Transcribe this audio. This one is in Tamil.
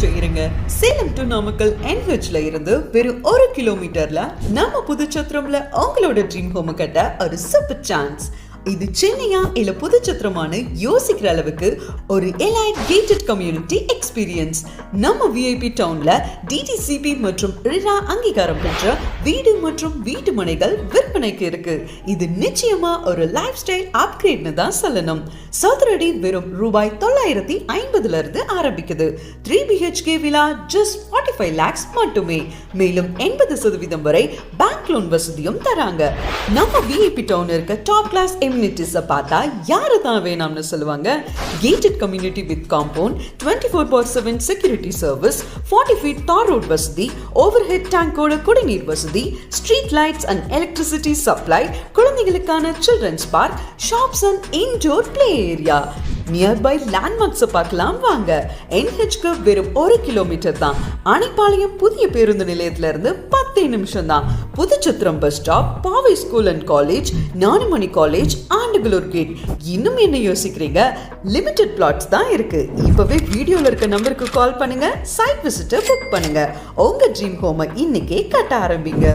நிமிஷம் இருங்க. சேலம் டு நாமக்கல் NHல இருந்து வெறும் 1 கிலோமீட்டர்ல நம்ம புதுச்சத்திரம்ல உங்களோட ட்ரீம் ஹோம் கட்ட ஒரு சூப்பர் சான்ஸ். இது சென்னையா இல்ல புதுச்சத்திரமான யோசிக்கிற அளவுக்கு ஒரு எலைட் கேட்டட் கம்யூனிட்டி எக்ஸ்பீரியன்ஸ். நம்ம விஐபி டவுன்ல DTCP மற்றும் RERA அங்கீகாரம் பெற்ற வீடு மற்றும் வீட்டு மனைகள் விற்பனைக்கு இருக்கு. இது நிச்சயமா ஒரு லைஃப் ஸ்டைல் அப்கிரேட்னு தான் சொல்லணும். சதுரடி வெறும் ரூபாய் 950 இருந்து ஆரம்பிக்குது. 3 BHK விலா ஜஸ்ட் 45 lakhs மட்டுமே. மேலும் 80% வரை பேங்க் லோன் வசதியும் தராங்க. நம்ம விஐபி டவுன் இருக்க டாப் கிளாஸ் amenities பார்த்தா யாரு தான் வேணாம்னு சொல்லுவாங்க. gated community with compound, 24/7 security service, 40 feet tar road வசதி, overhead tank ஓட குடிநீர் வசதி, street lights and electricity supply, குழந்தைகளுக்கான children's park, shops and indoor play area. Nearby landmarks பார்க்கலாம் வாங்க. NHக்கு வெறும் 1 கிலோமீட்டர் தான். அணைப்பாளையம் புதிய பேருந்து நிலையத்தில இருந்து 10 நிமிஷம் தான். Puduchatram bus stop, Paavai school and college, Gnanamani college, Andukalur gate. இன்னும் என்ன யோசிக்கிறீங்க? லிமிடெட் பிளாட்ஸ் தான் இருக்கு. இப்பவே வீடியோல இருக்க நம்பருக்கு கால் பண்ணுங்க. சைட் விசிட்டை புக் பண்ணுங்க. உங்க ட்ரீம் ஹோமை இன்னைக்கே கட்ட ஆரம்பிங்க.